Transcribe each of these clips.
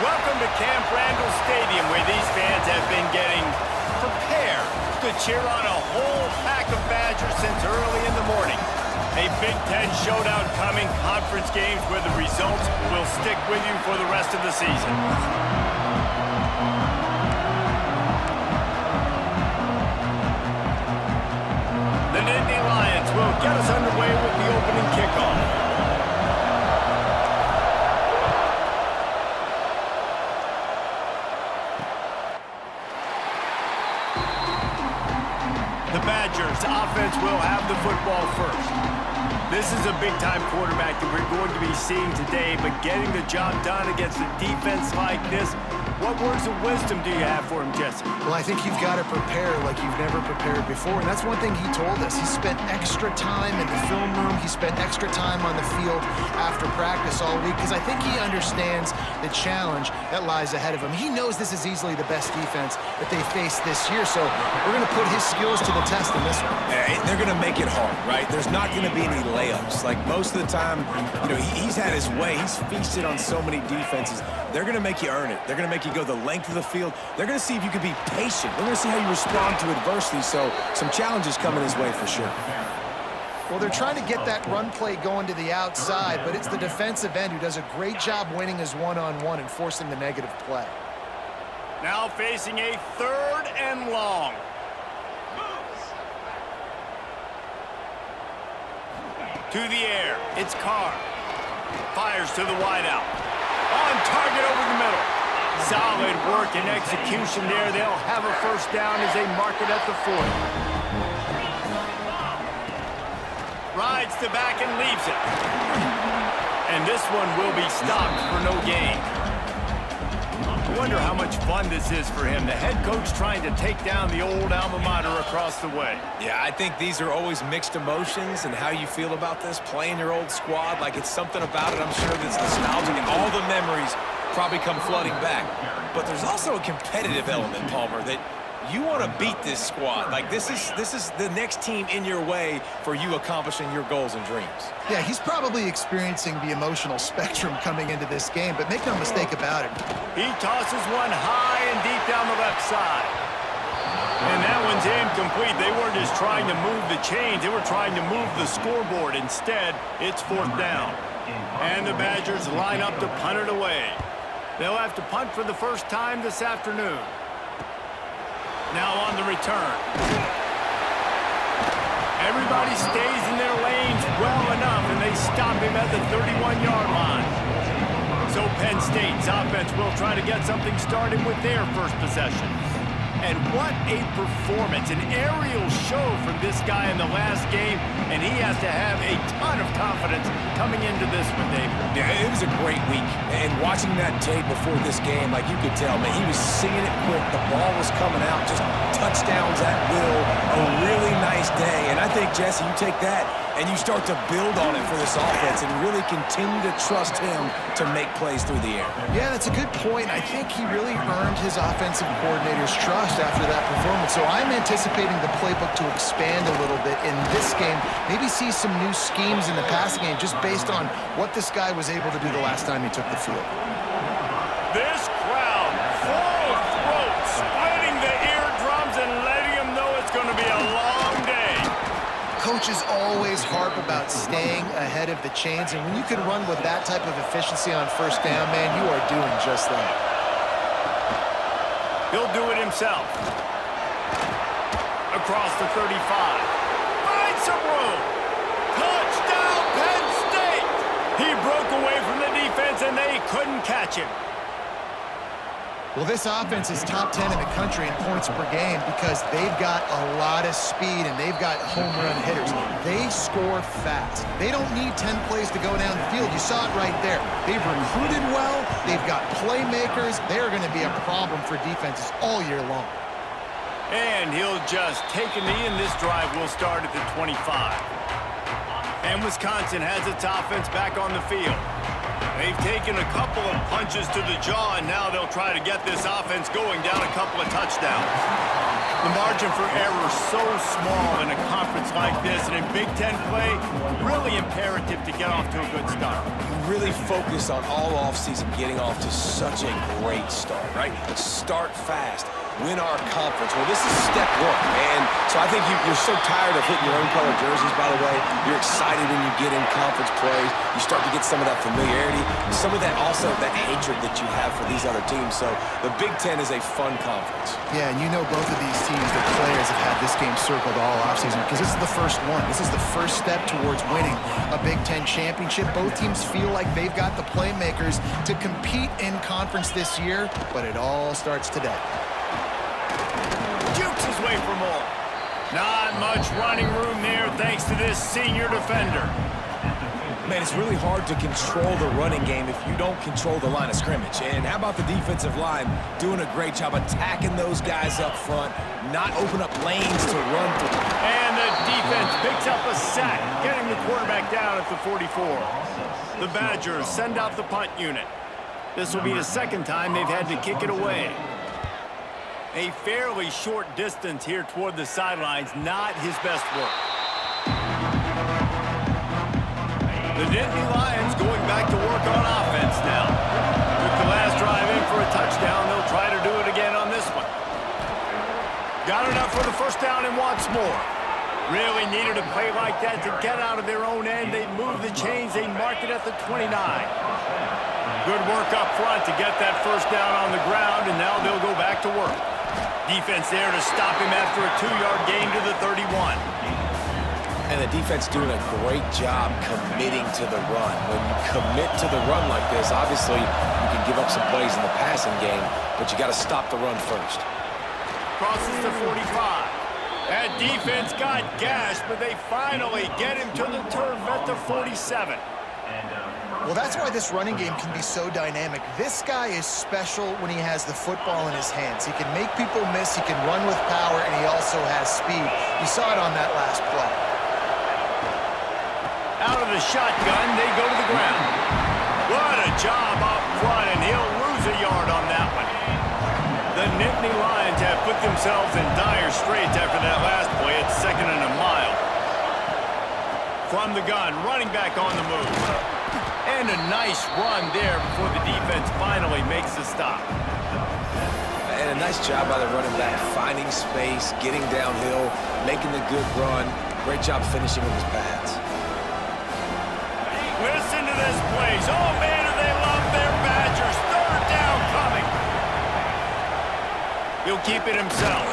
Welcome to Camp Randall Stadium, where these fans have been getting prepared to cheer on a whole pack of Badgers since early in the morning. A Big Ten showdown coming, conference games where the results will stick with you for the rest of the season. The Nittany Lions will get us underway with the opening kickoff. The Badgers offense will have the football first. This is a big-time quarterback that we're going to be seeing today, but getting the job done against a defense like this, what words of wisdom do you have for him, Jesse? Well, I think you've got to prepare like you've never prepared before, and that's one thing he told us. He spent extra time in the film room. He spent extra time on the field after practice all week because I think he understands the challenge that lies ahead of him. He knows this is easily the best defense that they face this year, so we're going to put his skills to the test in this one. They're going to make it hard, right? There's not going to be any layups. Like most of the time, you know, he's had his way. He's feasted on so many defenses. They're going to make you earn it. They're going to make you go the length of the field. They're going to see if you can be patient. They're going to see how you respond to adversity. So some challenges coming his way for sure. Well, they're trying to get that run play going to the outside, but it's the defensive end who does a great job winning his one-on-one and forcing the negative play. Now facing a 3rd and long. To the air, it's Carr. Fires to the wideout. On target over the middle. Solid work and execution there. They'll have a first down as they mark it at the 40. Rides to back and leaves it. And this one will be stopped for no gain. I wonder how much fun this is for him. The head coach trying to take down the old alma mater across the way. Yeah, I think these are always mixed emotions and how you feel about this, playing your old squad. Like, it's something about it, I'm sure, that's nostalgic, and all the memories probably come flooding back. But there's also a competitive element, Palmer, that you want to beat this squad. Like, this is the next team in your way for you accomplishing your goals and dreams. Yeah, he's probably experiencing the emotional spectrum coming into this game, but make no mistake about it. He tosses one high and deep down the left side. And that one's incomplete. They weren't just trying to move the chains. They were trying to move the scoreboard. Instead, it's 4th down. And the Badgers line up to punt it away. They'll have to punt for the first time this afternoon. Now on the return. Everybody stays in their lanes well enough, and they stop him at the 31-yard line. So Penn State's offense will try to get something started with their first possession. And what a performance, an aerial show from this guy in the last game, and he has to have a ton of confidence coming into this one, Dave. Yeah, it was a great week, and watching that tape before this game, like, you could tell, man, he was seeing it quick. The ball was coming out, just touchdowns at will. A really nice day, and I think, Jesse, you take that and you start to build on it for this offense and really continue to trust him to make plays through the air. Yeah, that's a good point. I think he really earned his offensive coordinator's trust after that performance. So I'm anticipating the playbook to expand a little bit in this game. Maybe see some new schemes in the passing game just based on what this guy was able to do the last time he took the field. This crowd, full throat, splitting the eardrums and letting them know it's going to be a long day. Coaches always harp about staying ahead of the chains, and when you can run with that type of efficiency on first down, man, you are doing just that. He'll do it himself. Across the 35. Finds some room. Touchdown, Penn State! He broke away from the defense, and they couldn't catch him. Well, this offense is top 10 in the country in points per game because they've got a lot of speed and they've got home run hitters. They score fast. They don't need 10 plays to go down the field. You saw it right there. They've recruited well. They've got playmakers. They're going to be a problem for defenses all year long. And he'll just take a knee, and this drive will start at the 25. And Wisconsin has its offense back on the field. They've taken a couple of punches to the jaw, and now they'll try to get this offense going down a couple of touchdowns. The margin for error so small in a conference like this, and in Big Ten play, really imperative to get off to a good start. really focused on all offseason getting off to such a great start, right? Start fast. Win our conference. Well, this is step one, and so I think you're so tired of hitting your own color jerseys, by the way. You're excited when you get in conference plays. You start to get some of that familiarity, some of that also, that hatred that you have for these other teams. So the Big Ten is a fun conference. Yeah, and you know both of these teams, the players have had this game circled all offseason because this is the first one. This is the first step towards winning a Big Ten championship. Both teams feel like they've got the playmakers to compete in conference this year, but it all starts today. Jukes his way for more. Not much running room there thanks to this senior defender. Man, it's really hard to control the running game if you don't control the line of scrimmage. And how about the defensive line doing a great job attacking those guys up front, not open up lanes to run through. And the defense picks up a sack, getting the quarterback down at the 44. The Badgers send out the punt unit. This will be the second time they've had to kick it away. A fairly short distance here toward the sidelines, not his best work. The Nittany Lions going back to work on offense now. Took the last drive in for a touchdown. They'll try to do it again on this one. Got enough for the first down and wants more. Really needed a play like that to get out of their own end. They move the chains. They mark it at the 29. Good work up front to get that first down on the ground, and now they'll go back to work. Defense there to stop him after a 2-yard gain to the 31. And the defense doing a great job committing to the run. When you commit to the run like this, obviously you can give up some plays in the passing game, but you got to stop the run first. Crosses the 45. That defense got gashed, but they finally get him to the turf at the 47. Well, that's why this running game can be so dynamic. This guy is special when he has the football in his hands. He can make people miss, he can run with power, and he also has speed. You saw it on that last play. Out of the shotgun, they go to the ground. What a job up front, and he'll lose a yard on that one. The Nittany Lions have put themselves in dire straits after that last play. It's 2nd and a mile. From the gun, running back on the move. And a nice run there before the defense finally makes the stop. And a nice job by the running back, finding space, getting downhill, making the good run. Great job finishing with his pads. Listen to this place. Oh, man, do they love their Badgers. 3rd down coming. He'll keep it himself.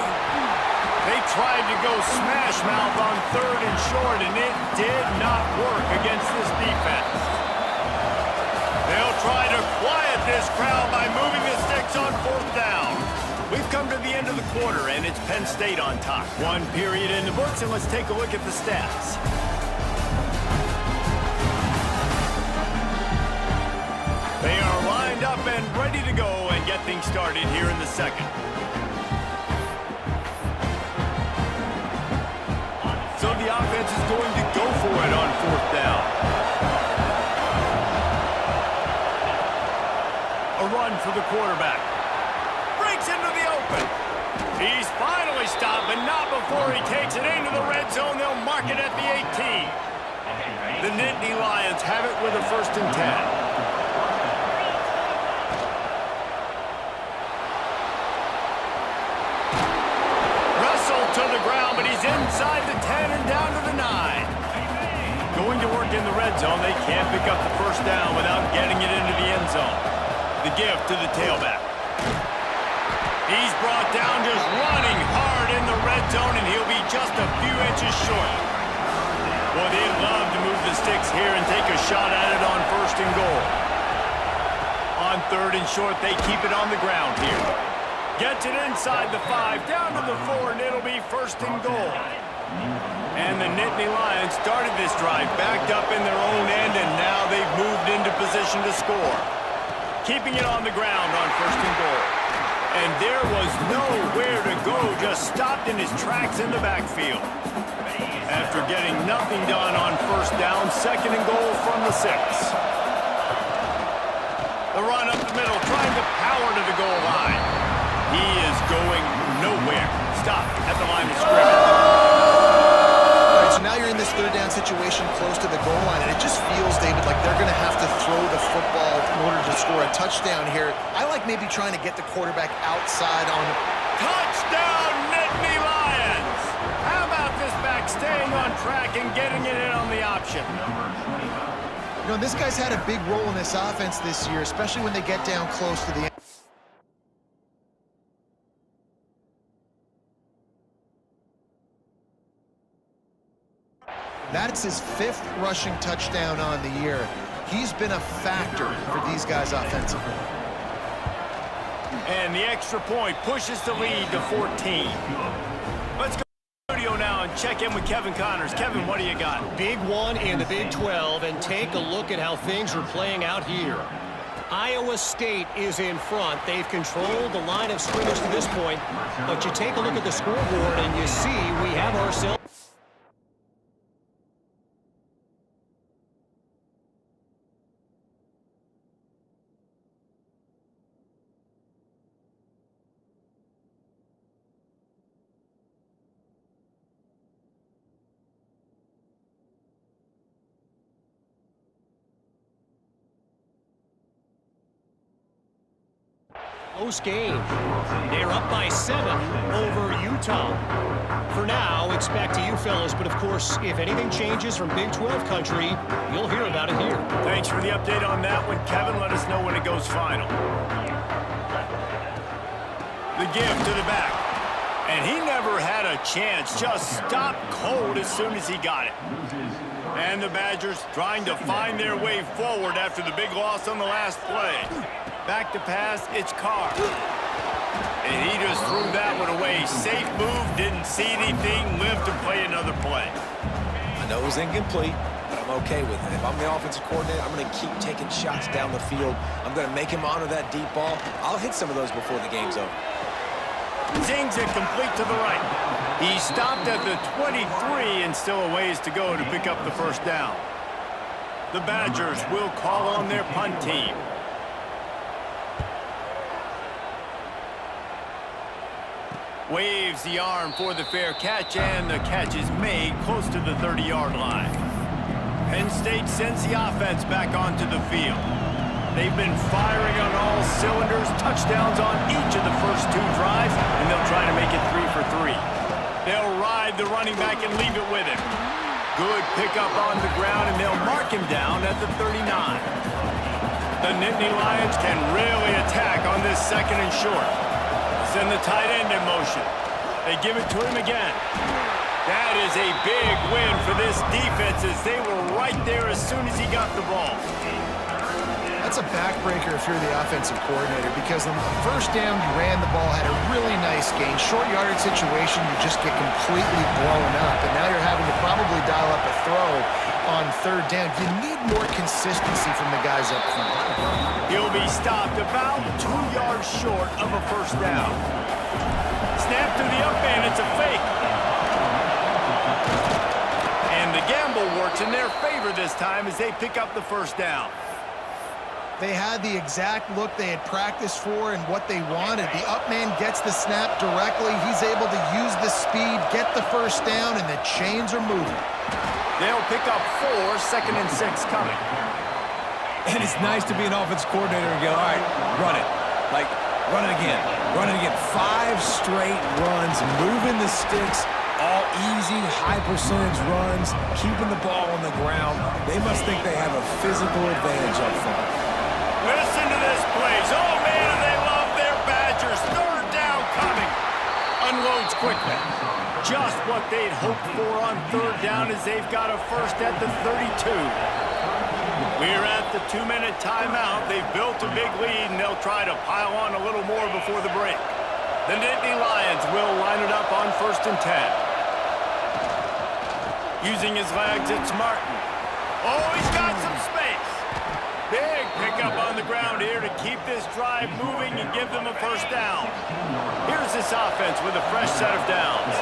They tried to go smash mouth on 3rd and short, and it did not work against this defense. They'll try to quiet this crowd by moving the sticks on 4th down. We've come to the end of the quarter, and it's Penn State on top. 1 period in the books, and let's take a look at the stats. They are lined up and ready to go and get things started here in the second. So the offense is going to go for it on 4th down. A run for the quarterback. Breaks into the open. He's finally stopped, but not before he takes it into the red zone. They'll mark it at the 18. The Nittany Lions have it with a 1st and 10. To the ground, but he's inside the 10 and down to the 9. Going to work in the red zone. They can't pick up the first down without getting it into the end zone. The give to the tailback. He's brought down just running hard in the red zone, and he'll be just a few inches short. Well, they'd love to move the sticks here and take a shot at it on 1st and goal. On 3rd and short, they keep it on the ground here. Gets it inside the 5, down to the 4, and it'll be 1st and goal. And the Nittany Lions started this drive, backed up in their own end, and now they've moved into position to score. Keeping it on the ground on 1st and goal. And there was nowhere to go, just stopped in his tracks in the backfield. After getting nothing done on 1st down, 2nd and goal from the 6. The run up the middle, trying to power to the goal line. He is going nowhere. Stop at the line of scrimmage. All right, so now you're in this 3rd down situation close to the goal line, and it just feels, David, like they're going to have to throw the football in order to score a touchdown here. I like maybe trying to get the quarterback outside on the... Touchdown, Nittany Lions! How about this back staying on track and getting it in on the option? You know, this guy's had a big role in this offense this year, especially when they get down close to the end. That's his 5th rushing touchdown on the year. He's been a factor for these guys offensively. And the extra point pushes the lead to 14. Let's go to the studio now and check in with Kevin Connors. Kevin, what do you got? Big one in the Big 12, and take a look at how things are playing out here. Iowa State is in front. They've controlled the line of scrimmage to this point, but you take a look at the scoreboard and you see we have ourselves... Close game. They're up by 7 over Utah. For now, it's back to you fellas, but of course, if anything changes from Big 12 country, you'll hear about it here. Thanks for the update on that one, Kevin. Let us know when it goes final. The give to the back. And he never had a chance. Just stopped cold as soon as he got it. And the Badgers trying to find their way forward after the big loss on the last play. Back to pass, it's Carr. And he just threw that one away. Safe move, didn't see anything, lived to play another play. I know it was incomplete, but I'm okay with it. If I'm the offensive coordinator, I'm going to keep taking shots down the field. I'm going to make him honor that deep ball. I'll hit some of those before the game's over. Zings it complete to the right. He stopped at the 23 and still a ways to go to pick up the first down. The Badgers will call on their punt team. Waves the arm for the fair catch, and the catch is made close to the 30-yard line. Penn State sends the offense back onto the field. They've been firing on all cylinders, touchdowns on each of the first 2 drives, and they'll try to make it 3 for 3. They'll ride the running back and leave it with him. Good pickup on the ground, and they'll mark him down at the 39. The Nittany Lions can really attack on this 2nd and short. Send the tight end in motion. They give it to him again. That is a big win for this defense as they were right there as soon as he got the ball. That's a backbreaker if you're the offensive coordinator, because on the first down, you ran the ball, had a really nice gain. Short yardage situation, you just get completely blown up, and now you're having to probably dial up a throw on 3rd down. You need more consistency from the guys up front. He'll be stopped about 2 yards short of a first down. Snap to the up man, it's a fake. And the gamble works in their favor this time as they pick up the first down. They had the exact look they had practiced for and what they wanted. The up man gets the snap directly. He's able to use the speed, get the first down, and the chains are moving. They'll pick up 4, 2nd and 6 coming. And it's nice to be an offensive coordinator and go, all right, run it. Like, run it again. Run it again. 5 straight runs, moving the sticks, all easy, high percentage runs, keeping the ball on the ground. They must think they have a physical advantage up front. Listen to this place. Oh, man, they love their Badgers. 3rd down coming. Unloads quickly. Just what they'd hoped for on 3rd down as they've got a first at the 32. We're at the 2-minute timeout. They've built a big lead, and they'll try to pile on a little more before the break. The Nittany Lions will line it up on 1st and 10. Using his legs, it's Martin. Oh, he's got some space. Big pickup on the ground here to keep this drive moving and give them a first down. Here's this offense with a fresh set of downs.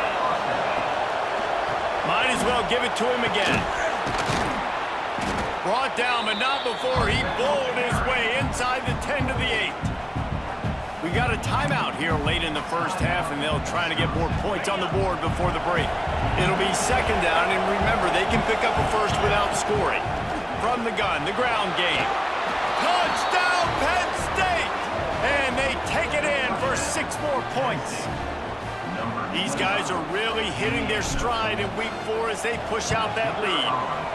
Might as well give it to him again. Brought down, but not before he bowled his way inside the 10 to the 8. We got a timeout here late in the first half, and they'll try to get more points on the board before the break. It'll be 2nd down, and remember, they can pick up a first without scoring. from the gun, the ground game. Touchdown, Penn State! And they take it in for 6 more points. These guys are really hitting their stride in week 4 as they push out that lead.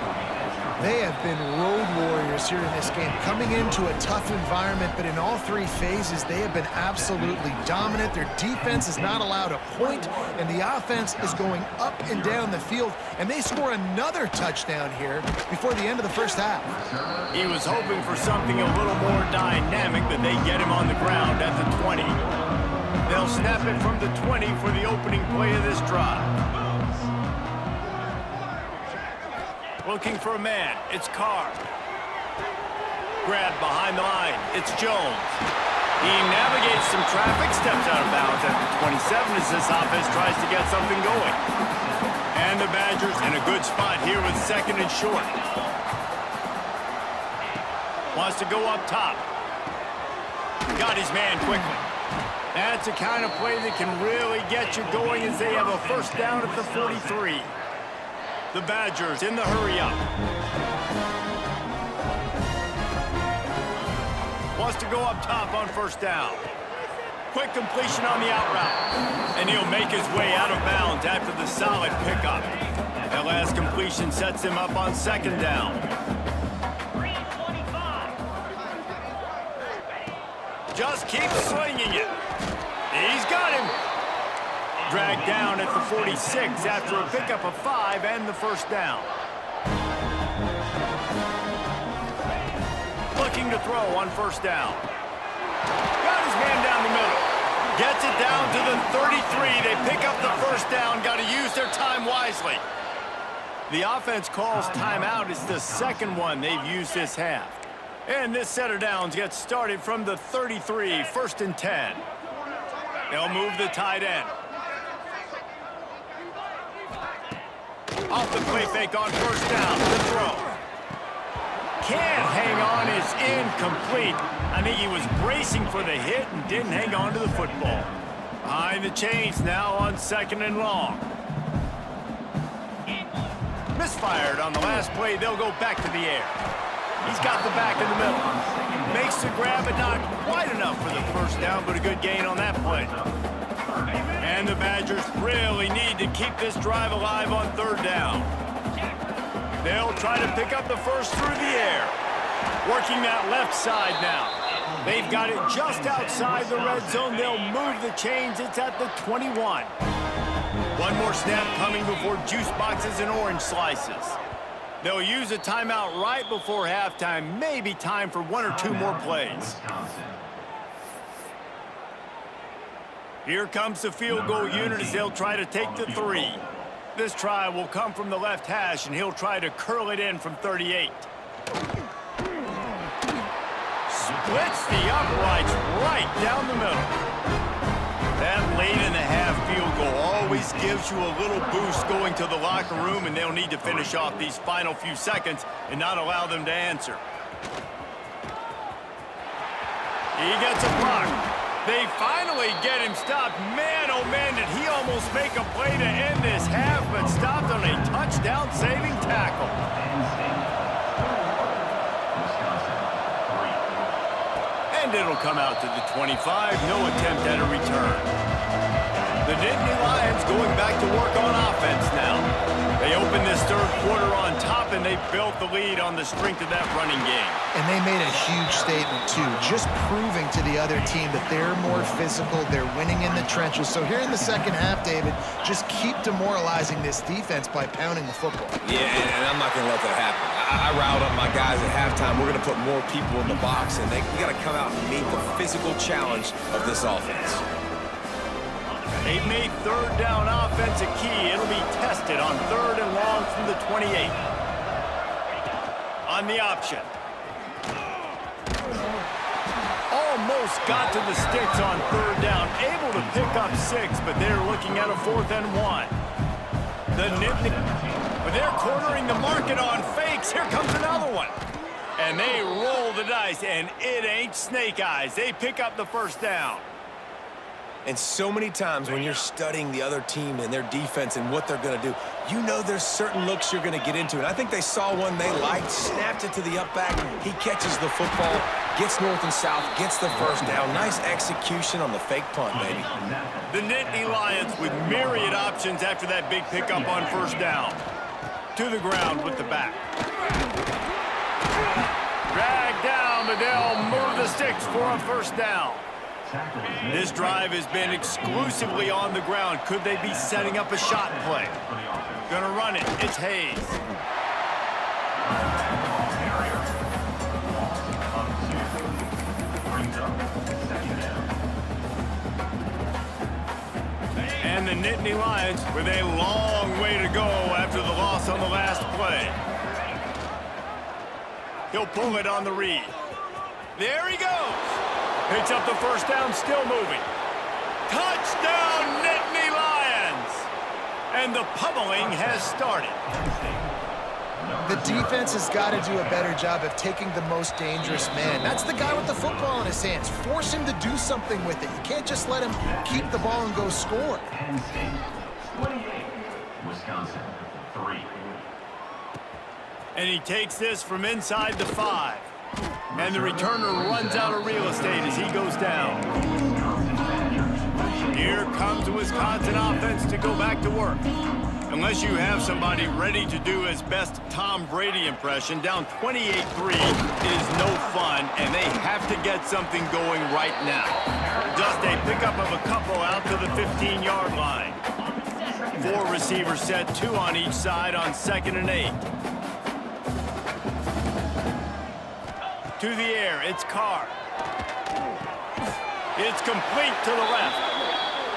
They have been road warriors here in this game, coming into a tough environment, but in all 3 phases, they have been absolutely dominant. Their defense is not allowed a point, and the offense is going up and down the field, and they score another touchdown here before the end of the first half. He was hoping for something a little more dynamic, but they get him on the ground at the 20. They'll snap it from the 20 for the opening play of this drive. Looking for a man, it's Carr. Grabbed behind the line, it's Jones. He navigates some traffic, steps out of bounds at the 27 as this offense tries to get something going. And the Badgers in a good spot here with 2nd and short. Wants to go up top. Got his man quickly. That's the kind of play that can really get you going as they have a first down at the 43. The Badgers in the hurry-up. Wants to go up top on first down. Quick completion on the out route. And he'll make his way out of bounds after the solid pickup. That last completion sets him up on 2nd down. Just keep slinging it. He's got him. Dragged down at the 46 after a pickup of 5 and the first down. Looking to throw on first down. Got his man down the middle. Gets it down to the 33. They pick up the first down. Got to use their time wisely. The offense calls timeout. It's the 2nd one they've used this half. And this set of downs gets started from the 33, 1st and 10. They'll move the tight end. Off the play fake on first down. The throw. Can't hang on. It's incomplete. I think he was bracing for the hit and didn't hang on to the football. Behind the chains now on 2nd and long. Misfired on the last play. They'll go back to the air. He's got the back in the middle. Makes the grab, but not quite enough for the first down, but a good gain on that play. And the Badgers really need to keep this drive alive on 3rd down. They'll try to pick up the first through the air. Working that left side now. They've got it just outside the red zone. They'll move the chains. It's at the 21. One more snap coming before juice boxes and orange slices. They'll use a timeout right before halftime. Maybe time for 1 or 2 more plays. Here comes the field goal unit as they'll try to take the 3. This try will come from the left hash, and he'll try to curl it in from 38. Splits the uprights right down the middle. That late in the half field goal always gives you a little boost going to the locker room, and they'll need to finish off these final few seconds and not allow them to answer. He gets a block. They finally get him stopped. Man, oh man, did he almost make a play to end this half, but stopped on a touchdown-saving tackle. And it'll come out to the 25. No attempt at a return. The Nittany Lions going back to work on offense now. They opened this 3rd quarter on top, and they built the lead on the strength of that running game. And they made a huge statement, too, just proving to the other team that they're more physical, they're winning in the trenches. So here in the 2nd half, David, just keep demoralizing this defense by pounding the football. Yeah, and I'm not going to let that happen. I riled up my guys at halftime. We're going to put more people in the box, and we got to come out and meet the physical challenge of this offense. They've made 3rd down offense a key. It'll be tested on 3rd and long from the 28. On the option. Almost got to the sticks on 3rd down. Able to pick up 6, but they're looking at a 4th and 1. The Nittany, but they're cornering the market on fakes. Here comes another one. And they roll the dice, and it ain't snake eyes. They pick up the first down. And so many times when you're studying the other team and their defense and what they're going to do, you know there's certain looks you're going to get into. And I think they saw one they liked, snapped it to the up back. He catches the football, gets north and south, gets the first down. Nice execution on the fake punt, baby. The Nittany Lions with myriad options after that big pickup on first down. To the ground with the back. Drag down, but they'll move the sticks for a first down. This drive has been exclusively on the ground. Could they be setting up a shot play? Gonna run it. It's Hayes. And the Nittany Lions with a long way to go after the loss on the last play. He'll pull it on the read. There he goes. Picks up the first down, still moving. Touchdown, Nittany Lions! And the pummeling has started. The defense has got to do a better job of taking the most dangerous man. That's the guy with the football in his hands. Force him to do something with it. You can't just let him keep the ball and go score. Penn State, 28, Wisconsin, 3. And he takes this from inside the 5. And the returner runs out of real estate as he goes down. Here comes the Wisconsin offense to go back to work. Unless you have somebody ready to do his best Tom Brady impression, down 28-3 is no fun, and they have to get something going right now. Just a pickup of a couple out to the 15-yard line. 4 receivers set, 2 on each side on 2nd and 8. To the air, it's Carr. It's complete to the left.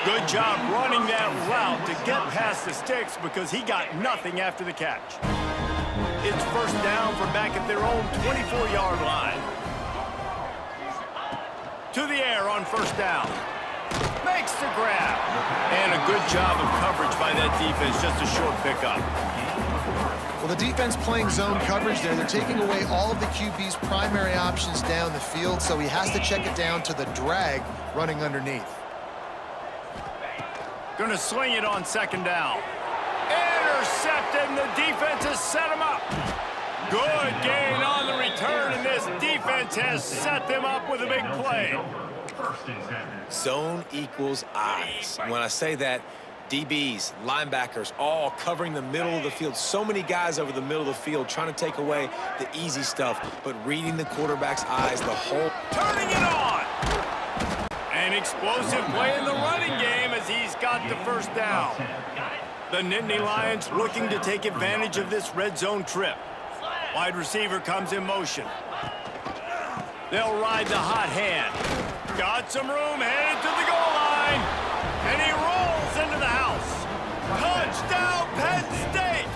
Good job running that route to get past the sticks because he got nothing after the catch. It's first down from back at their own 24-yard line. To the air on first down. Makes the grab. And a good job of coverage by that defense, just a short pickup. Well, the defense playing zone coverage there. They're taking away all of the QB's primary options down the field, so he has to check it down to the drag running underneath. Gonna sling it on 2nd down. Intercepted, and the defense has set him up. Good gain on the return, and this defense has set them up with a big play. Zone equals eyes. And when I say that, DBs, linebackers, all covering the middle of the field. So many guys over the middle of the field trying to take away the easy stuff, but reading the quarterback's eyes the whole... Turning it on! An explosive play in the running game as he's got the first down. The Nittany Lions looking to take advantage of this red zone trip. Wide receiver comes in motion. They'll ride the hot hand. Got some room, headed to the goal line. And he rolls into the house. Touchdown, Penn State!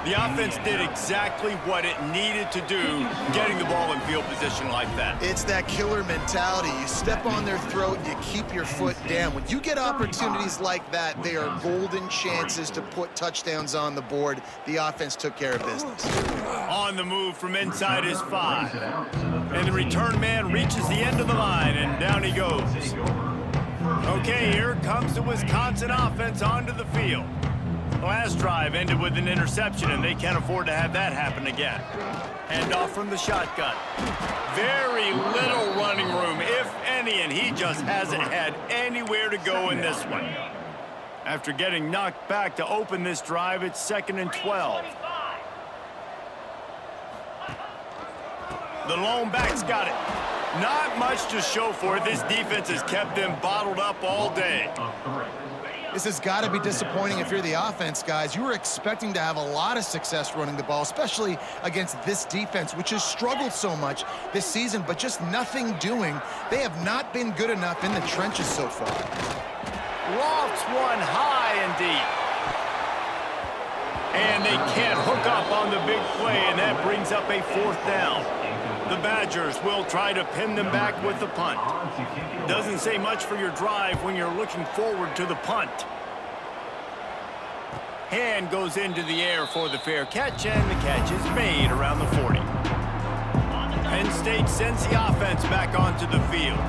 The offense did exactly what it needed to do, getting the ball in field position like that. It's that killer mentality. You step on their throat, you keep your foot down. When you get opportunities like that, they are golden chances to put touchdowns on the board. The offense took care of business. On the move from inside his 5. And the return man reaches the end of the line, and down he goes. Okay, here comes the Wisconsin offense onto the field. Last drive ended with an interception, and they can't afford to have that happen again. Handoff from the shotgun. Very little running room, if any, and he just hasn't had anywhere to go in this one. After getting knocked back to open this drive, it's 2nd and 12. The lone back's got it. Not much to show for it. This defense has kept them bottled up all day. This has got to be disappointing if you're the offense, guys. You were expecting to have a lot of success running the ball, especially against this defense, which has struggled so much this season, but just nothing doing. They have not been good enough in the trenches so far. Lofts one high and deep. And they can't hook up on the big play, and that brings up a 4th down. The Badgers will try to pin them back with the punt. Doesn't say much for your drive when you're looking forward to the punt. Hand goes into the air for the fair catch, and the catch is made around the 40. Penn Penn State sends the offense back onto the field.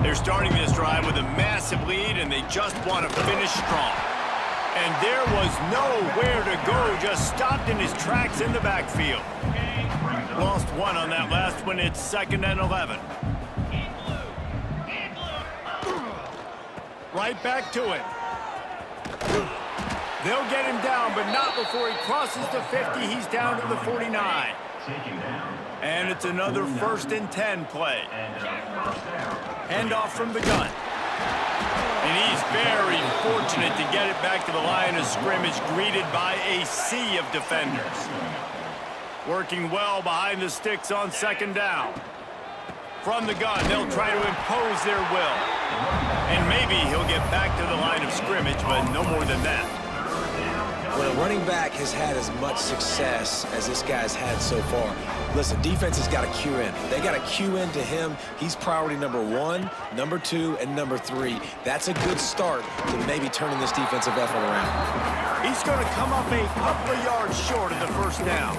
They're starting this drive with a massive lead, and they just want to finish strong. And there was nowhere to go, just stopped in his tracks in the backfield. Lost one on that last one. It's 2nd and 11. Right back to it. They'll get him down, but not before he crosses the 50. He's down to the 49. And it's another 1st and 10 play. Handoff from the gun. And he's very fortunate to get it back to the line of scrimmage, greeted by a sea of defenders. Working well behind the sticks on 2nd down. From the gun, they'll try to impose their will. And maybe he'll get back to the line of scrimmage, but no more than that. When a running back has had as much success as this guy's had so far, listen, defense has got to cue in. They got to cue in to him. He's priority number 1, number 2, and number 3. That's a good start to maybe turning this defensive effort around. He's going to come up a couple of yards short of the 1st down.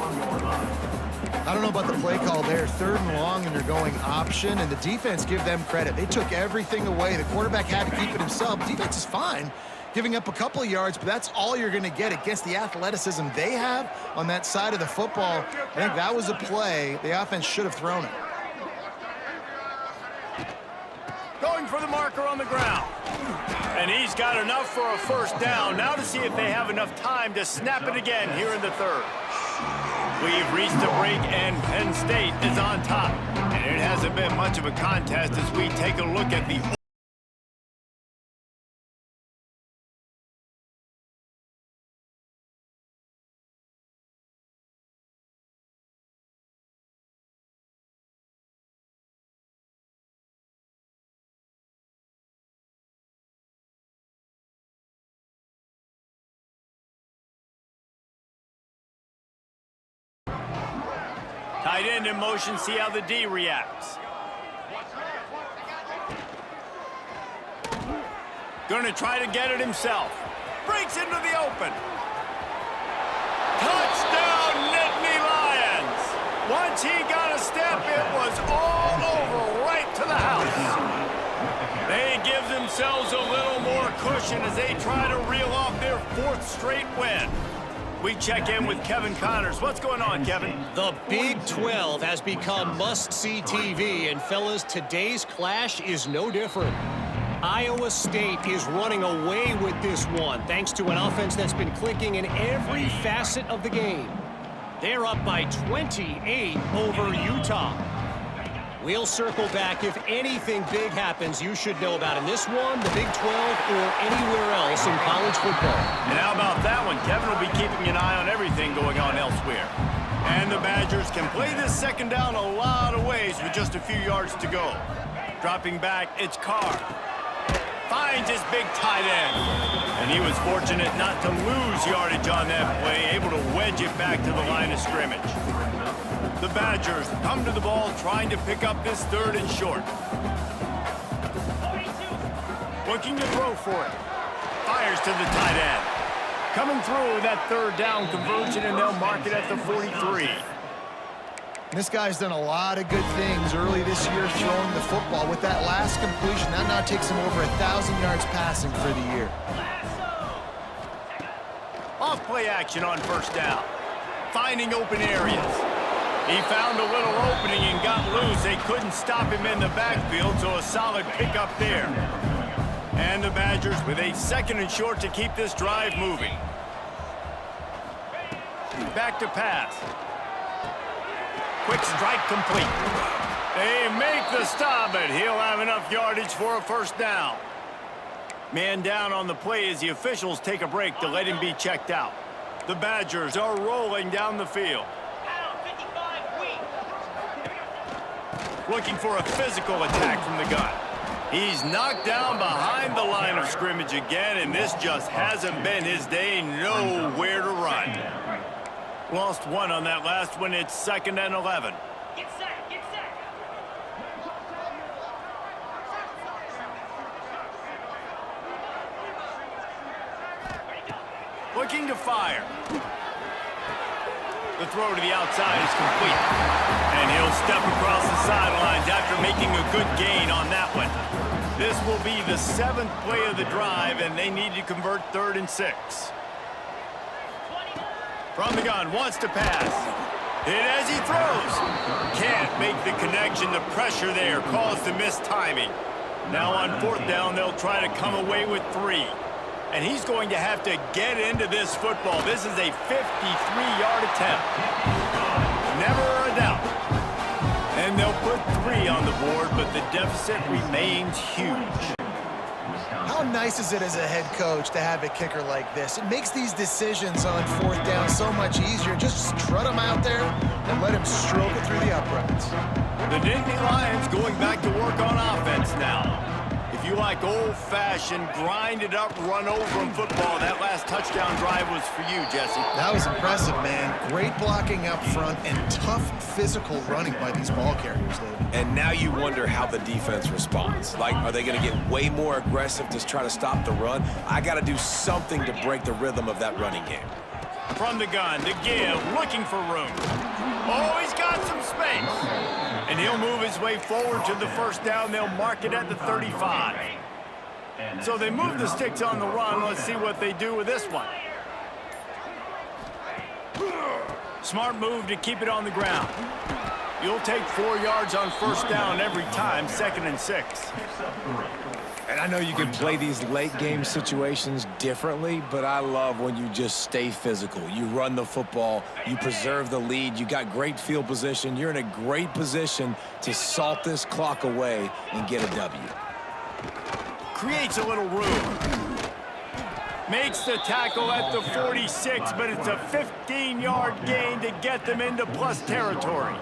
I don't know about the play call there. 3rd and long, and they're going option, and the defense, give them credit. They took everything away. The quarterback had to keep it himself. Defense is fine, giving up a couple of yards, but that's all you're going to get against the athleticism they have on that side of the football. I think that was a play the offense should have thrown it. Going for the marker on the ground. And he's got enough for a 1st down. Now to see if they have enough time to snap it again here in the 3rd. We've reached a break, and Penn State is on top. And it hasn't been much of a contest as we take a look at the tight end in motion, see how the D reacts. Gonna try to get it himself. Breaks into the open. Touchdown, Nittany Lions! Once he got a step, it was all over, right to the house. They give themselves a little more cushion as they try to reel off their 4th straight win. We check in with Kevin Connors. What's going on, Kevin? The Big 12 has become must-see TV, and fellas, today's clash is no different. Iowa State is running away with this one, thanks to an offense that's been clicking in every facet of the game. They're up by 28 over Utah. We'll circle back. If anything big happens, you should know about in this one, the Big 12, or anywhere else in college football. And how about that one? Kevin will be keeping an eye on everything going on elsewhere. And the Badgers can play this 2nd down a lot of ways with just a few yards to go. Dropping back, it's Carr. Finds his big tight end. And he was fortunate not to lose yardage on that play, able to wedge it back to the line of scrimmage. The Badgers come to the ball trying to pick up this 3rd and short. Looking to throw for it. Fires to the tight end. Coming through that 3rd down conversion, and they'll mark it at the 43. This guy's done a lot of good things early this year throwing the football. With that last completion, that now takes him over 1,000 yards passing for the year. Off play action on 1st down. Finding open areas. He found a little opening and got loose. They couldn't stop him in the backfield, so a solid pickup there. And the Badgers with a 2nd and short to keep this drive moving. Back to pass. Quick strike complete. They make the stop, but he'll have enough yardage for a 1st down. Man down on the play as the officials take a break to let him be checked out. The Badgers are rolling down the field. Looking for a physical attack from the gun. He's knocked down behind the line of scrimmage again, and this just hasn't been his day. Nowhere to run. Lost one on that last one. It's 2nd and 11. Get set, get set. Looking to fire. The throw to the outside is complete. And he'll step across the good gain on that one. This will be the 7th play of the drive, and they need to convert 3rd and 6. From the gun, wants to pass. Hit as he throws. Can't make the connection. The pressure there caused the missed timing. Now on 4th down, they'll try to come away with 3. And he's going to have to get into this football. This is a 53-yard attempt. Never a doubt. And they'll put 3 on the board, but the deficit remains huge. How nice is it as a head coach to have a kicker like this? It makes these decisions on 4th down so much easier. Just strut him out there and let him stroke it through the uprights. The Nittany Lions going back to work on offense now. If you like old-fashioned, grind-it-up, run-over-'em football, that last touchdown drive was for you, Jesse. That was impressive, man. Great blocking up front and tough physical running by these ball carriers, David. And now you wonder how the defense responds. Like, are they going to get way more aggressive to try to stop the run? I got to do something to break the rhythm of that running game. From the gun, the give, looking for room. Oh, he's got some space. And he'll move his way forward to the 1st down. They'll mark it at the 35. So they move the sticks on the run. Let's see what they do with this one. Smart move to keep it on the ground. You'll take 4 yards on 1st down every time, 2nd and 6. And I know you can play these late game situations differently, but I love when you just stay physical. You run the football, you preserve the lead, you got great field position. You're in a great position to salt this clock away and get a W. Creates a little room. Makes the tackle at the 46, but it's a 15-yard gain to get them into plus territory.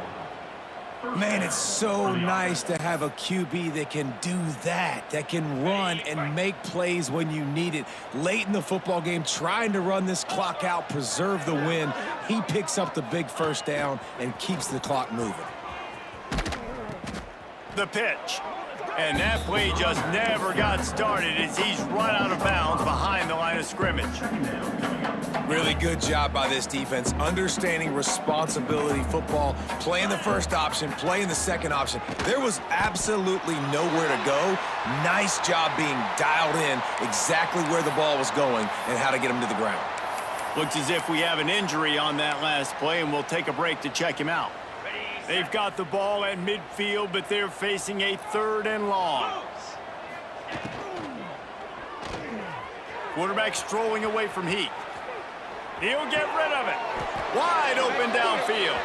Man, it's so nice to have a QB that can do that can run and make plays when you need it. Late in the football game, trying to run this clock out, preserve the win. He picks up the big 1st down and keeps the clock moving. The pitch. And that play just never got started as he's run out of bounds behind the line of scrimmage. Really good job by this defense, understanding responsibility football, playing the 1st option, playing the 2nd option. There was absolutely nowhere to go. Nice job being dialed in exactly where the ball was going and how to get him to the ground. Looks as if we have an injury on that last play, and we'll take a break to check him out. They've got the ball at midfield, but they're facing a 3rd and long. Quarterback strolling away from Heat. He'll get rid of it. Wide open downfield.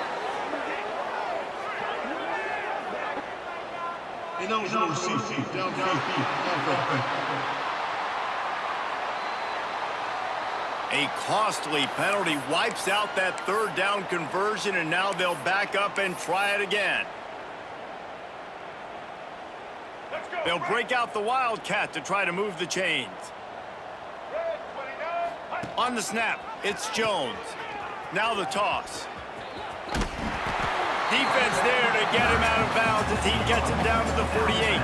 A costly penalty wipes out that 3rd down conversion, and now they'll back up and try it again. They'll break out the Wildcat to try to move the chains. On the snap, it's Jones. Now the toss. Defense there to get him out of bounds as he gets it down to the 48.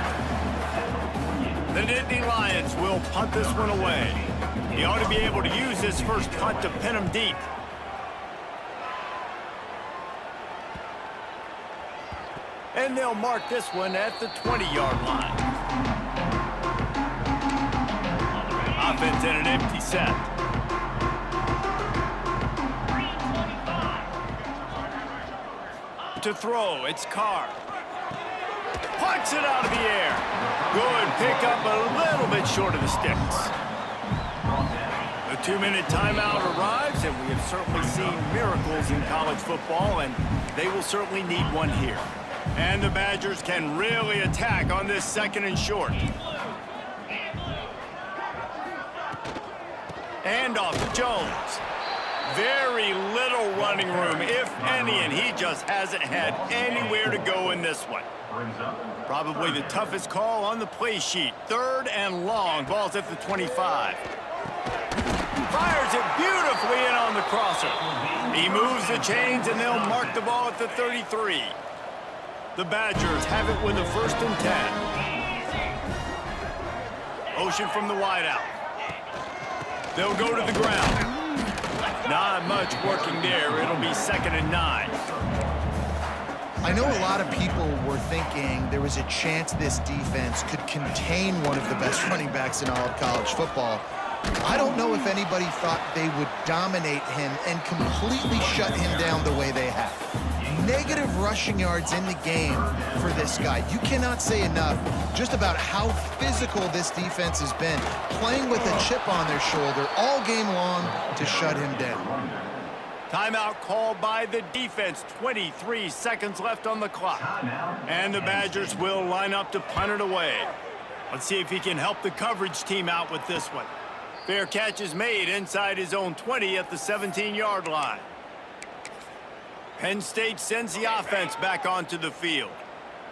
The Nittany Lions will punt this one away. He ought to be able to use his first punt to pin him deep. And they'll mark this one at the 20-yard line. Offense in an empty set. To throw, it's Carr. Punts it out of the air. Good pickup, a little bit short of the sticks. The 2-minute timeout arrives, and we have certainly seen miracles in college football, and they will certainly need one here. And the Badgers can really attack on this 2nd and short. And off to Jones. Very little running room, if any, and he just hasn't had anywhere to go in this one. Probably the toughest call on the play sheet. 3rd and long. Ball's at the 25. Fires it beautifully in on the crosser. He moves the chains, and they'll mark the ball at the 33. The Badgers have it with a 1st and 10. Motion from the wideout. They'll go to the ground. Not much working there. It'll be 2nd and 9. I know a lot of people were thinking there was a chance this defense could contain one of the best running backs in all of college football. I don't know if anybody thought they would dominate him and completely shut him down the way they have. Negative rushing yards in the game for this guy. You cannot say enough just about how physical this defense has been, playing with a chip on their shoulder all game long to shut him down. Timeout called by the defense. 23 seconds left on the clock. And the Badgers will line up to punt it away. Let's see if he can help the coverage team out with this one. Fair catch is made inside his own 20 at the 17-yard line. Penn State sends the offense back onto the field.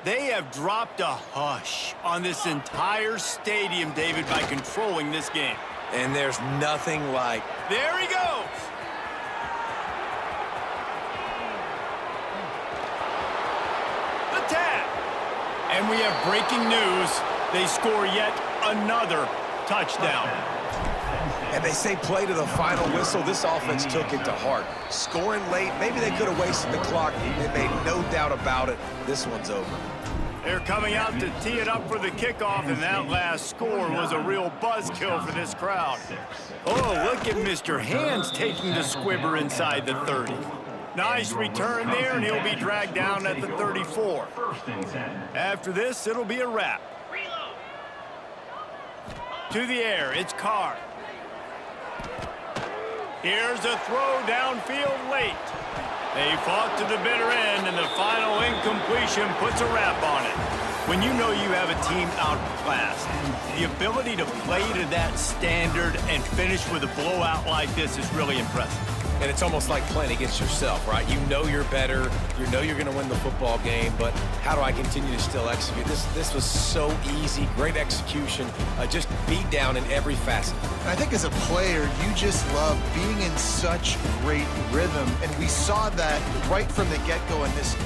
They have dropped a hush on this entire stadium, David, by controlling this game. And there's nothing like... There he goes! The tap! And we have breaking news. They score yet another touchdown. And they say play to the final whistle. This offense took it to heart. Scoring late, maybe they could have wasted the clock. They made no doubt about it. This one's over. They're coming out to tee it up for the kickoff, and that last score was a real buzzkill for this crowd. Oh, look at Mr. Hands taking the squibber inside the 30. Nice return there, and he'll be dragged down at the 34. After this, it'll be a wrap. To the air, it's Carr. Here's a throw downfield late. They fought to the bitter end, and the final incompletion puts a wrap on it. When you know you have a team outclassed, the ability to play to that standard and finish with a blowout like this is really impressive. And it's almost like playing against yourself, right? You know you're better. You know you're going to win the football game, but how do I continue to still execute? This was so easy, great execution, just beat down in every facet. And I think as a player, you just love being in such great rhythm, and we saw that right from the get-go in this